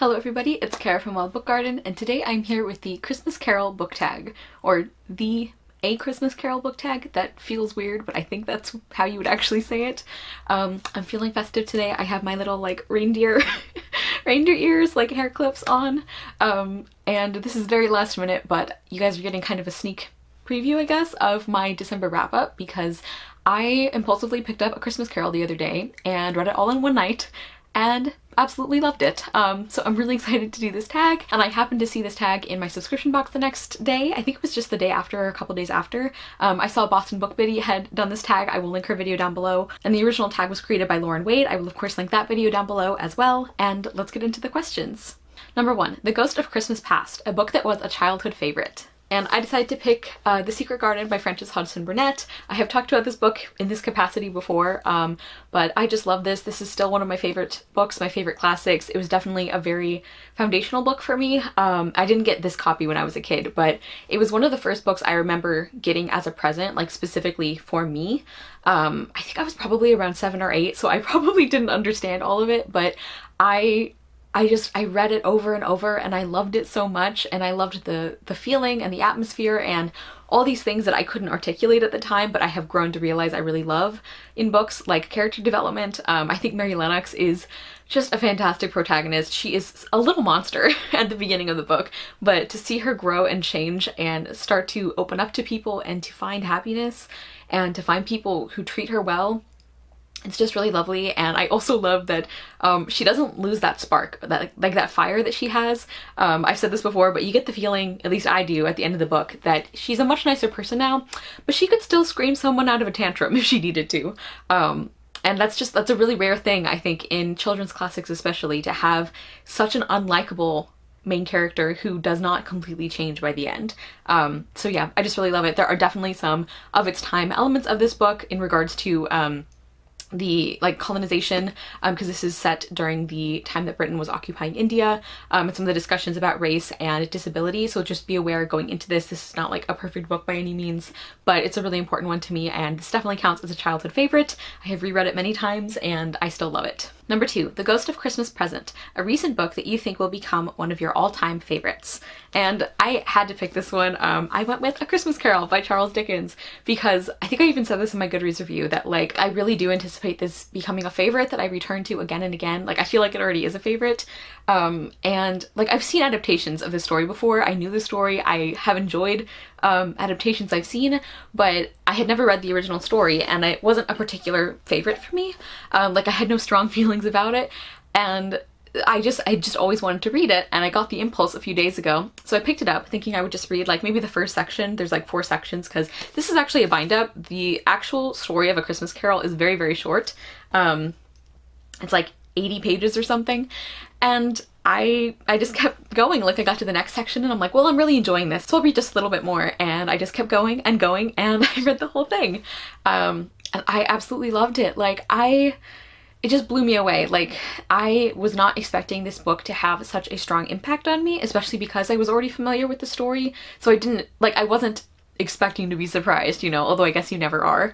Hello everybody, it's Kara from Wild Book Garden, and today I'm here with the Christmas Carol book tag, or the A Christmas Carol book tag. That feels weird, but I think that's how you would actually say it. I'm feeling festive today. I have my little like reindeer ears, like hair clips on, and this is very last minute, but you guys are getting kind of a sneak preview, I guess, of my December wrap up because I impulsively picked up A Christmas Carol the other day and read it all in one night and absolutely loved it. So I'm really excited to do this tag, and I happened to see this tag in my subscription box the next day. I think it was just the day after or a couple days after. I saw Boston Book Biddy had done this tag. I will link her video down below, and the original tag was created by Lauren Wade. I will of course link that video down below as well, and let's get into the questions. Number 1, The Ghost of Christmas Past, a book that was a childhood favorite. And I decided to pick The Secret Garden by Frances Hodgson Burnett. I have talked about this book in this capacity before, but I just love this. This is still one of my favorite books, my favorite classics. It was definitely a very foundational book for me. I didn't get this copy when I was a kid, but it was one of the first books I remember getting as a present, like specifically for me. I think I was probably around 7 or 8, so I probably didn't understand all of it, but I read it over and over and I loved it so much, and I loved the feeling and the atmosphere and all these things that I couldn't articulate at the time, but I have grown to realize I really love in books, like character development. I think Mary Lennox is just a fantastic protagonist. She is a little monster at the beginning of the book, but to see her grow and change and start to open up to people and to find happiness and to find people who treat her well, it's just really lovely. And I also love that she doesn't lose that spark, that fire that she has. I've said this before, but you get the feeling, at least I do, at the end of the book, that she's a much nicer person now, but she could still scream someone out of a tantrum if she needed to. And that's a really rare thing, I think, in children's classics especially, to have such an unlikable main character who does not completely change by the end. So yeah, I just really love it. There are definitely some of its time elements of this book in regards to the colonization, because this is set during the time that Britain was occupying India, and some of the discussions about race and disability. So just be aware going into this is not like a perfect book by any means, but it's a really important one to me, and this definitely counts as a childhood favorite. I have reread it many times and I still love it. Number 2, The Ghost of Christmas Present, a recent book that you think will become one of your all-time favorites. And I had to pick this one. I went with A Christmas Carol by Charles Dickens because I think I even said this in my Goodreads review that I really do anticipate this becoming a favorite that I return to again and again. I feel like it already is a favorite. And I've seen adaptations of this story before. I knew the story. I have enjoyed adaptations I've seen, but I had never read the original story and it wasn't a particular favorite for me. I had no strong feelings about it, and I just always wanted to read it, and I got the impulse a few days ago. So I picked it up thinking I would just read maybe the first section. There's 4 sections because this is actually a bind up. The actual story of A Christmas Carol is very, very short. It's 80 pages or something. And I just kept going. I got to the next section and I'm like, well, I'm really enjoying this, so I'll read just a little bit more. And I just kept going and going, and I read the whole thing. And I absolutely loved it. It just blew me away. I was not expecting this book to have such a strong impact on me, especially because I was already familiar with the story. So I wasn't expecting to be surprised, although I guess you never are.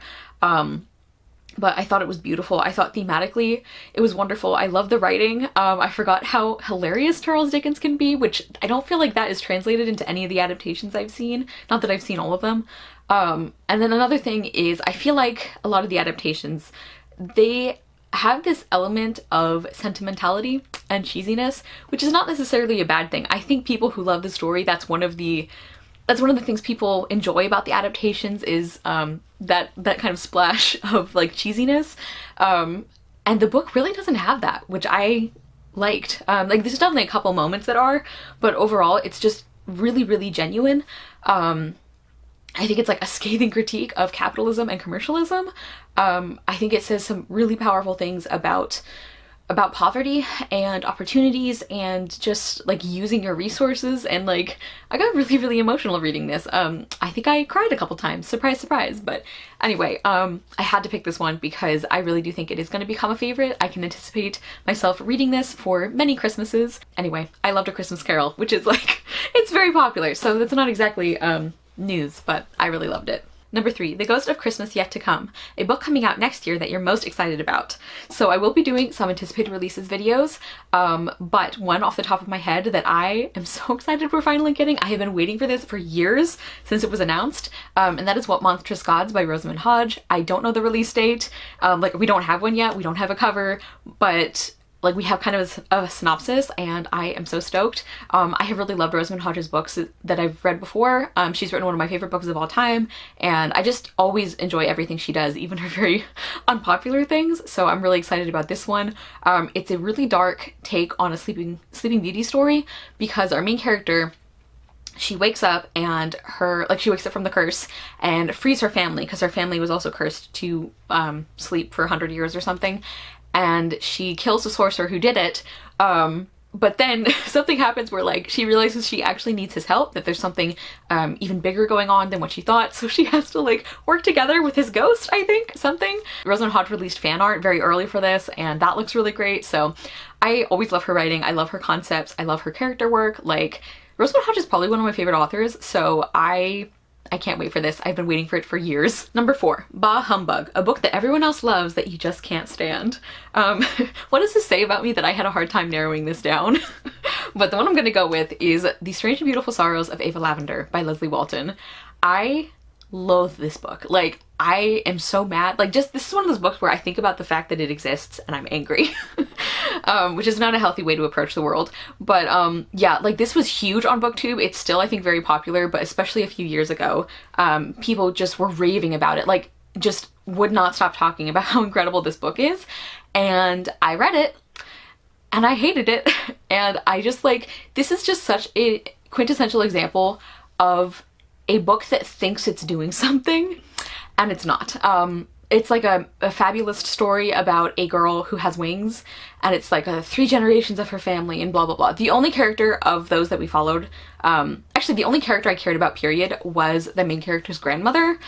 But I thought it was beautiful. I thought thematically it was wonderful. I love the writing. I forgot how hilarious Charles Dickens can be, which I don't feel like that is translated into any of the adaptations I've seen. Not that I've seen all of them. And then another thing is, I feel like a lot of the adaptations, they have this element of sentimentality and cheesiness, which is not necessarily a bad thing. I think people who love the story, that's one of the things people enjoy about the adaptations is that kind of splash of cheesiness. And the book really doesn't have that, which I liked. There's definitely a couple moments that are, but overall it's just really, really genuine. I think it's a scathing critique of capitalism and commercialism. I think it says some really powerful things about poverty and opportunities and just using your resources, and I got really, really emotional reading this. I think I cried a couple times, surprise, surprise. But anyway, I had to pick this one because I really do think it is going to become a favorite. I can anticipate myself reading this for many Christmases. Anyway, I loved A Christmas Carol, which is it's very popular, so that's not exactly news, but I really loved it. Number 3, The Ghost of Christmas Yet to Come, a book coming out next year that you're most excited about. So I will be doing some anticipated releases videos, but one off the top of my head that I am so excited we're finally getting, I have been waiting for this for years since it was announced, and that is What Monstrous Gods by Rosamund Hodge. I don't know the release date, like we don't have one yet, we don't have a cover, but like we have kind of a synopsis, and I am so stoked. I have really loved Rosamund Hodge's books that I've read before. She's written one of my favorite books of all time, and I just always enjoy everything she does, even her very unpopular things, so I'm really excited about this one. It's a really dark take on a Sleeping Beauty story, because our main character, she wakes up and she wakes up from the curse and frees her family, because her family was also cursed to sleep for 100 years or something. And she kills the sorcerer who did it, but then something happens where like she realizes she actually needs his help, that there's something even bigger going on than what she thought, so she has to like work together with his ghost, I think, something. Rosamund Hodge released fan art very early for this, and that looks really great, so I always love her writing, I love her concepts, I love her character work. Like, Rosamund Hodge is probably one of my favorite authors, so I can't wait for this. I've been waiting for it for years. Number 4, Bah Humbug, a book that everyone else loves that you just can't stand. What does this say about me that I had a hard time narrowing this down? But the one I'm gonna go with is The Strange and Beautiful Sorrows of Ava Lavender by Leslie Walton. I loathe this book. Like, I am so mad. Like, just this is one of those books where I think about the fact that it exists and I'm angry. Which is not a healthy way to approach the world. But yeah, like this was huge on BookTube. It's still, I think, very popular, but especially a few years ago, people just were raving about it. Like, just would not stop talking about how incredible this book is. And I read it and I hated it. And I just like, this is just such a quintessential example of a book that thinks it's doing something and it's not. It's like a fabulous story about a girl who has wings, and it's like 3 generations of her family and blah blah blah. The only character of those that we followed, actually the only character I cared about, period, was the main character's grandmother,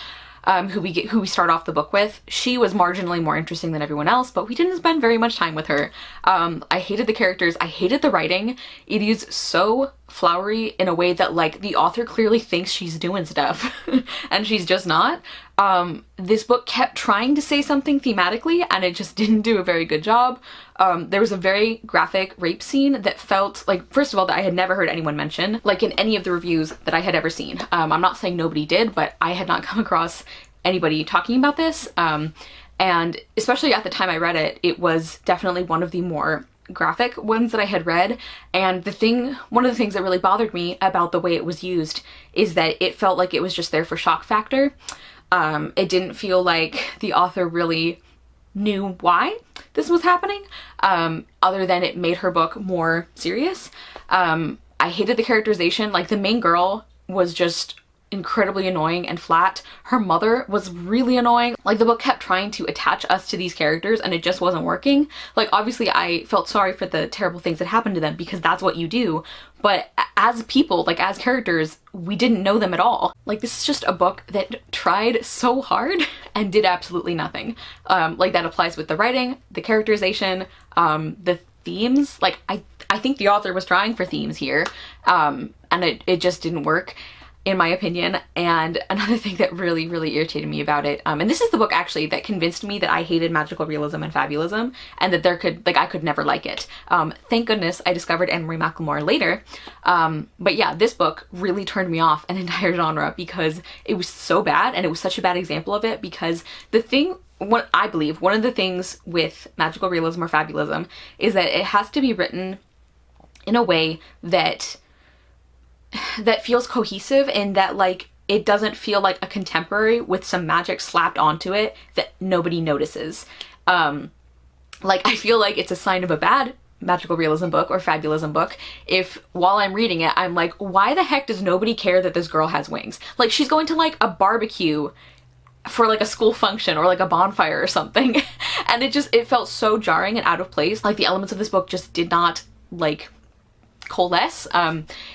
who we start off the book with. She was marginally more interesting than everyone else, but we didn't spend very much time with her. I hated the characters, I hated the writing. It is so flowery in a way that like the author clearly thinks she's doing stuff and she's just not. This book kept trying to say something thematically and it just didn't do a very good job. There was a very graphic rape scene that felt like, first of all, that I had never heard anyone mention, like in any of the reviews that I had ever seen. I'm not saying nobody did, but I had not come across anybody talking about this. And especially at the time I read it, it was definitely one of the more graphic ones that I had read. And one of the things that really bothered me about the way it was used is that it felt like it was just there for shock factor. It didn't feel like the author really knew why this was happening, other than it made her book more serious. I hated the characterization. Like, the main girl was just incredibly annoying and flat. Her mother was really annoying. Like, the book kept trying to attach us to these characters and it just wasn't working. Like, obviously I felt sorry for the terrible things that happened to them because that's what you do, but as people, like as characters, we didn't know them at all. Like, this is just a book that tried so hard and did absolutely nothing. Like, that applies with the writing, the characterization, the themes. Like, I think the author was trying for themes here, and it just didn't work, in my opinion. And another thing that really, really irritated me about it, and this is the book actually that convinced me that I hated magical realism and fabulism, and that I could never like it. Thank goodness I discovered Anne Marie McLemore later. But yeah, this book really turned me off an entire genre because it was so bad, and it was such a bad example of it, because what I believe, one of the things with magical realism or fabulism is that it has to be written in a way that feels cohesive, and that like it doesn't feel like a contemporary with some magic slapped onto it that nobody notices. Like, I feel like it's a sign of a bad magical realism book or fabulism book if while I'm reading it I'm like, why the heck does nobody care that this girl has wings? Like, she's going to like a barbecue for like a school function or like a bonfire or something and it felt so jarring and out of place. Like, the elements of this book just did not like coalesce.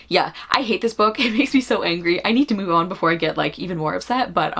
Yeah, I hate this book. It makes me so angry. I need to move on before I get like even more upset. But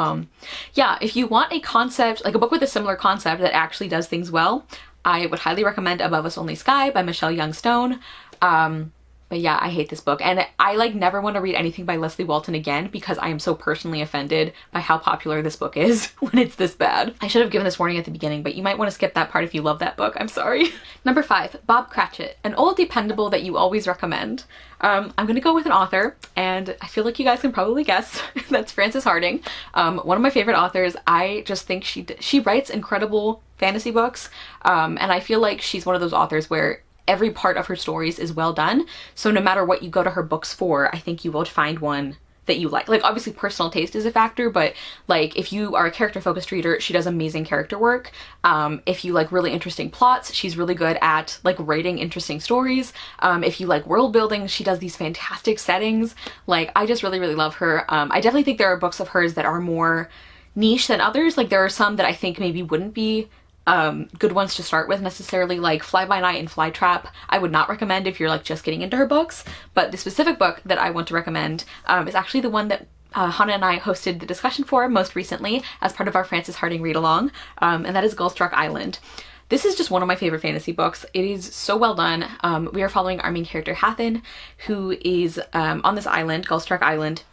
yeah, if you want a concept, like a book with a similar concept that actually does things well, I would highly recommend Above Us Only Sky by Michelle Young Stone. But But yeah, I hate this book, and I like never want to read anything by Leslie Walton again because I am so personally offended by how popular this book is when it's this bad. I should have given this warning at the beginning, but you might want to skip that part if you love that book. I'm sorry. Number 5, Bob Cratchit, an old dependable that you always recommend. I'm gonna go with an author, and I feel like you guys can probably guess. That's Frances Harding. One of my favorite authors. I just think she writes incredible fantasy books, and I feel like she's one of those authors where every part of her stories is well done. So no matter what you go to her books for, I think you will find one that you like. Like, obviously personal taste is a factor, but like if you are a character focused reader, she does amazing character work. If you like really interesting plots, she's really good at like writing interesting stories. If you like world building, she does these fantastic settings. Like, I just really, really love her. I definitely think there are books of hers that are more niche than others. Like, there are some that I think maybe wouldn't be good ones to start with necessarily, like Fly By Night and Fly Trap. I would not recommend if you're like just getting into her books, but the specific book that I want to recommend is actually the one that Hannah and I hosted the discussion for most recently as part of our Frances Harding read along, and that is Gullstruck Island. This is just one of my favorite fantasy books. It is so well done. We are following our main character Hathin, who is on this island, Gullstruck Island.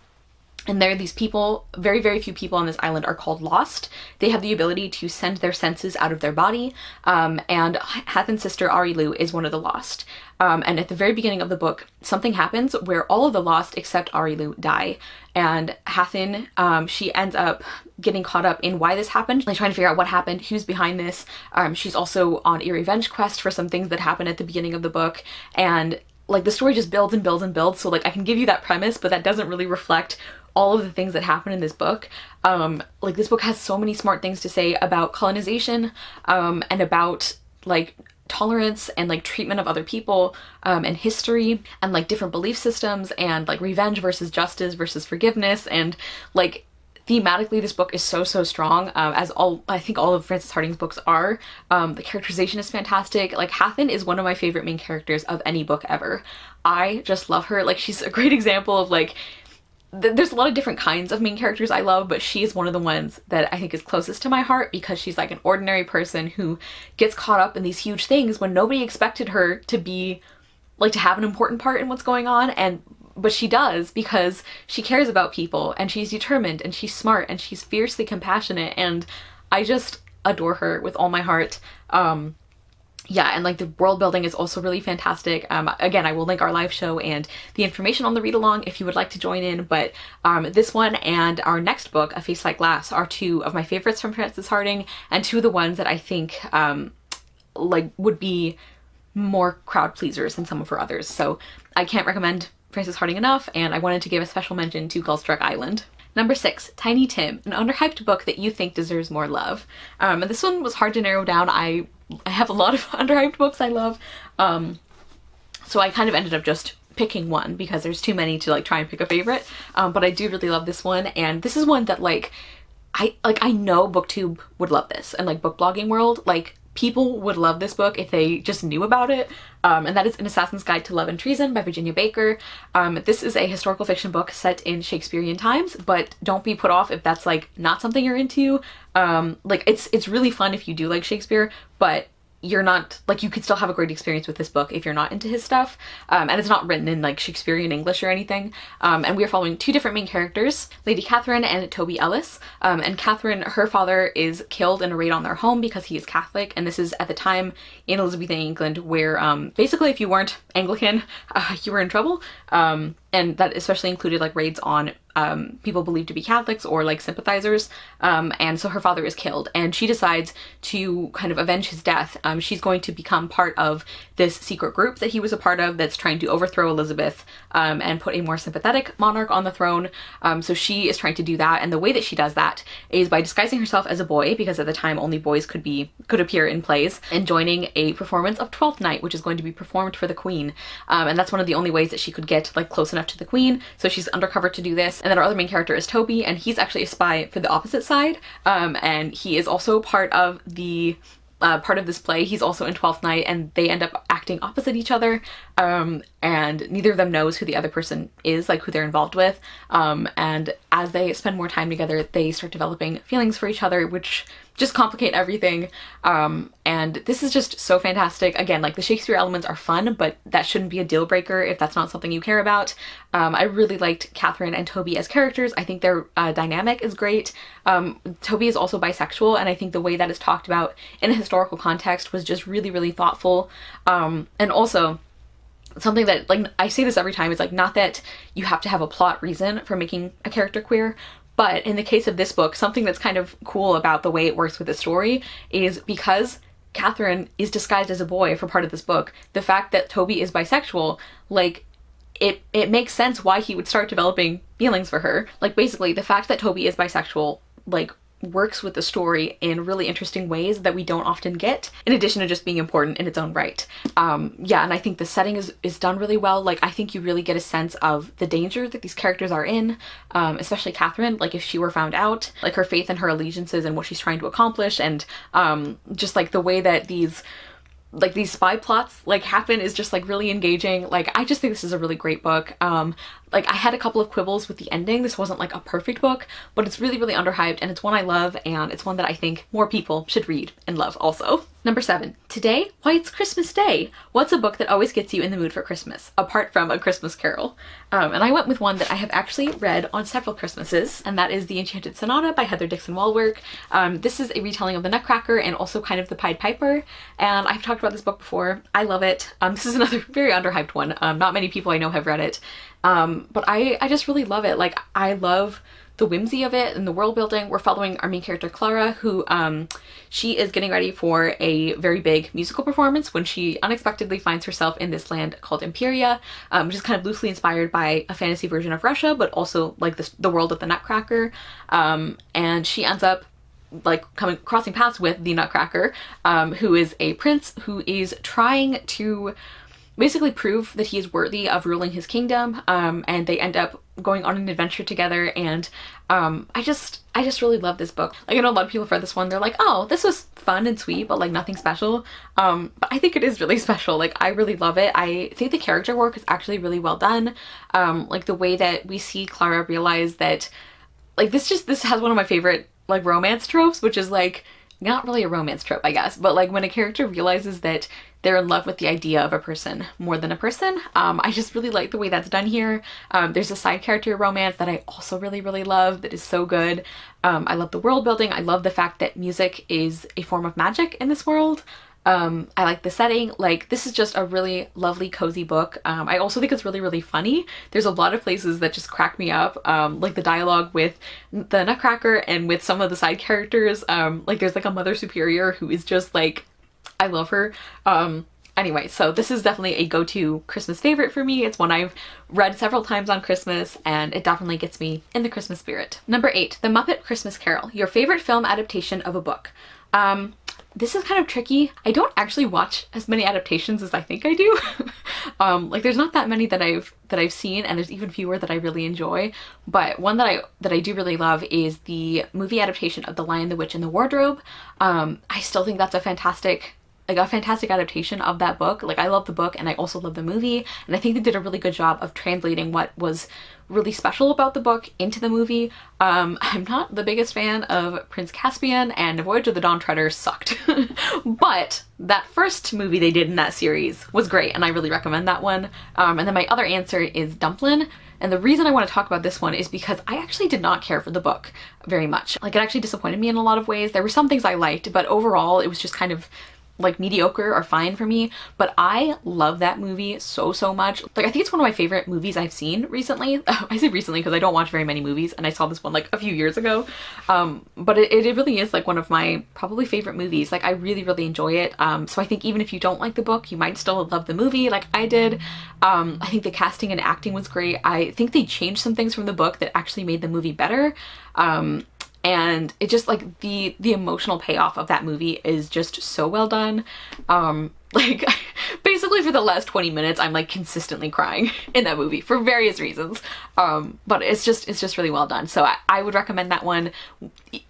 And there are these people, very, very few people on this island are called lost. They have the ability to send their senses out of their body, and Hathin's sister Arilu is one of the lost. And at the very beginning of the book, something happens where all of the lost except Arilu die. And Hathin, she ends up getting caught up in why this happened, like trying to figure out what happened, who's behind this. She's also on a revenge quest for some things that happen at the beginning of the book. And like the story just builds and builds and builds. So like I can give you that premise, but that doesn't really reflect all of the things that happen in this book. Like this book has so many smart things to say about colonization, and about like tolerance and like treatment of other people, and history and like different belief systems and like revenge versus justice versus forgiveness. And like thematically this book is so strong, as I think all of Frances Harding's books are. The characterization is fantastic. Like Hathin is one of my favorite main characters of any book ever. I just love her. Like she's a great example of like there's a lot of different kinds of main characters I love, but she's one of the ones that I think is closest to my heart because she's like an ordinary person who gets caught up in these huge things when nobody expected her to be like to have an important part in what's going on, but she does because she cares about people and she's determined and she's smart and she's fiercely compassionate, and I just adore her with all my heart. Yeah, and like the world building is also really fantastic. Again, I will link our live show and the information on the read along if you would like to join in, but this one and our next book, A Face Like Glass, are two of my favorites from Frances Harding and two of the ones that I think like would be more crowd pleasers than some of her others. So I can't recommend Frances Harding enough, and I wanted to give a special mention to Gullstruck Island. Number 6, Tiny Tim, an underhyped book that you think deserves more love. And this one was hard to narrow down. I have a lot of underhyped books I love, so I kind of ended up just picking one because there's too many to like try and pick a favorite, but I do really love this one, and this is one that like I know BookTube would love this, and like book blogging world, like people would love this book if they just knew about it, and that is An Assassin's Guide to Love and Treason by Virginia Baker. This is a historical fiction book set in Shakespearean times, but don't be put off if that's like not something you're into. Like it's really fun if you do like Shakespeare, but you're not, like, you could still have a great experience with this book if you're not into his stuff. And it's not written in like Shakespearean English or anything. And we are following two different main characters, Lady Catherine and Toby Ellis. And Catherine, her father is killed in a raid on their home because he is Catholic. And this is at the time in Elizabethan England where basically if you weren't Anglican, you were in trouble. And that especially included like raids on people believed to be Catholics or like sympathizers, and so her father is killed and she decides to kind of avenge his death. She's going to become part of this secret group that he was a part of that's trying to overthrow Elizabeth and put a more sympathetic monarch on the throne. So she is trying to do that, and the way that she does that is by disguising herself as a boy, because at the time only boys could appear in plays, and joining a performance of Twelfth Night, which is going to be performed for the Queen. And that's one of the only ways that she could get like close enough to the Queen, so she's undercover to do this. And then our other main character is Toby, and he's actually a spy for the opposite side, and he is also part of the this play. He's also in Twelfth Night, and they end up acting opposite each other, and neither of them knows who the other person is, like who they're involved with, and as they spend more time together they start developing feelings for each other, which just complicate everything, and and this is just so fantastic. Again, like the Shakespeare elements are fun, but that shouldn't be a deal breaker if that's not something you care about. I really liked Catherine and Toby as characters. I think their dynamic is great. Toby is also bisexual, and I think the way that is talked about in a historical context was just really, really thoughtful. And also, something that, like, I say this every time, is like, not that you have to have a plot reason for making a character queer, but in the case of this book, something that's kind of cool about the way it works with the story is because Catherine is disguised as a boy for part of this book, the fact that Toby is bisexual, like, it makes sense why he would start developing feelings for her. Like, basically, the fact that Toby is bisexual, like, works with the story in really interesting ways that we don't often get, in addition to just being important in its own right. Yeah, and I think the setting is done really well. Like, I think you really get a sense of the danger that these characters are in, especially Catherine, like if she were found out, like her faith and her allegiances and what she's trying to accomplish, and just like the way that these spy plots like happen is just like really engaging. Like, I just think this is a really great book. Like, I had a couple of quibbles with the ending. This wasn't like a perfect book, but it's really, really underhyped, and it's one I love, and it's one that I think more people should read and love also. Number 7. Today? Why, it's Christmas Day! What's a book that always gets you in the mood for Christmas, apart from A Christmas Carol? And I went with one that I have actually read on several Christmases, and that is The Enchanted Sonata by Heather Dixon Walwork. This is a retelling of The Nutcracker and also kind of The Pied Piper, and I've talked about this book before. I love it. This is another very underhyped one. Not many people I know have read it. But I just really love it. Like, I love the whimsy of it and the world building. We're following our main character Clara, who she is getting ready for a very big musical performance when she unexpectedly finds herself in this land called Imperia, which is kind of loosely inspired by a fantasy version of Russia, but also like the world of the Nutcracker. And she ends up like crossing paths with the Nutcracker, who is a prince who is trying to basically prove that he is worthy of ruling his kingdom, and they end up going on an adventure together, and I just really love this book. Like, I know a lot of people have read this one, they're like, oh, this was fun and sweet, but like nothing special. But I think it is really special. Like, I really love it. I think the character work is actually really well done. Like, the way that we see Clara realize that, like, this has one of my favorite like romance tropes, which is like, not really a romance trope, I guess, but like when a character realizes that they're in love with the idea of a person more than a person. I just really like the way that's done here. There's a side character romance that I also really, really love that is so good. I love the world building. I love the fact that music is a form of magic in this world. I like the setting. Like, this is just a really lovely, cozy book. I also think it's really, really funny. There's a lot of places that just crack me up. Like the dialogue with the Nutcracker and with some of the side characters. Like, there's like a Mother Superior who is just like, I love her. Anyway, so this is definitely a go-to Christmas favorite for me. It's one I've read several times on Christmas, and it definitely gets me in the Christmas spirit. Number 8, The Muppet Christmas Carol, your favorite film adaptation of a book. This is kind of tricky. I don't actually watch as many adaptations as I think I do. Like, there's not that many that I've seen, and there's even fewer that I really enjoy. But one that I do really love is the movie adaptation of The Lion, the Witch, and the Wardrobe. I still think that's a fantastic adaptation of that book. Like, I love the book and I also love the movie, and I think they did a really good job of translating what was really special about the book into the movie. I'm not the biggest fan of Prince Caspian, and Voyage of the Dawn Treader sucked. But that first movie they did in that series was great, and I really recommend that one. And then my other answer is Dumplin'. And the reason I want to talk about this one is because I actually did not care for the book very much. Like, it actually disappointed me in a lot of ways. There were some things I liked, but overall it was just kind of like mediocre or fine for me. But I love that movie so much. Like, I think it's one of my favorite movies I've seen recently. I say recently because I don't watch very many movies, and I saw this one like a few years ago. But it really is like one of my probably favorite movies. Like, I really enjoy it. So I think even if you don't like the book, you might still love the movie like I did. I think the casting and acting was great. I think they changed some things from the book that actually made the movie better. And it just, like, the emotional payoff of that movie is just so well done. Like, basically for the last 20 minutes, I'm like consistently crying in that movie for various reasons. But it's just really well done. So I would recommend that one.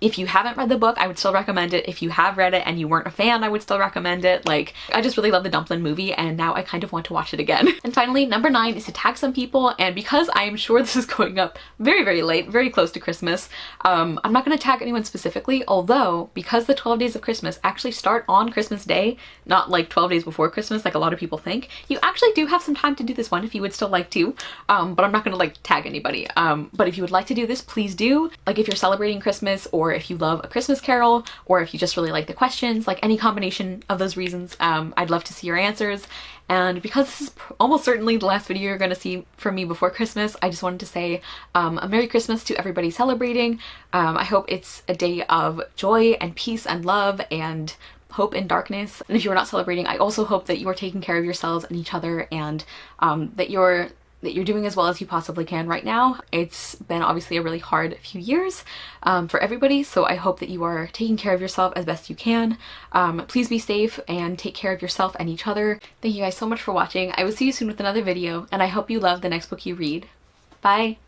If you haven't read the book, I would still recommend it. If you have read it and you weren't a fan, I would still recommend it. Like, I just really love the Dumplin' movie, and now I kind of want to watch it again. And finally, number 9 is to tag some people, and because I am sure this is going up very, very late, very close to Christmas, I'm not going to tag anyone specifically, although because the 12 days of Christmas actually start on Christmas Day, not like 12 days before Christmas like a lot of people think, you actually do have some time to do this one if you would still like to, but I'm not going to like tag anybody. But if you would like to do this, please do. Like, if you're celebrating Christmas, or if you love A Christmas Carol, or if you just really like the questions, like any combination of those reasons, I'd love to see your answers. And because this is almost certainly the last video you're going to see from me before Christmas, I just wanted to say a Merry Christmas to everybody celebrating. I hope it's a day of joy and peace and love and hope in darkness. And if you're not celebrating, I also hope that you are taking care of yourselves and each other, and that you're doing as well as you possibly can right now. It's been obviously a really hard few years for everybody, so I hope that you are taking care of yourself as best you can. Please be safe and take care of yourself and each other. Thank you guys so much for watching. I will see you soon with another video, and I hope you love the next book you read. Bye!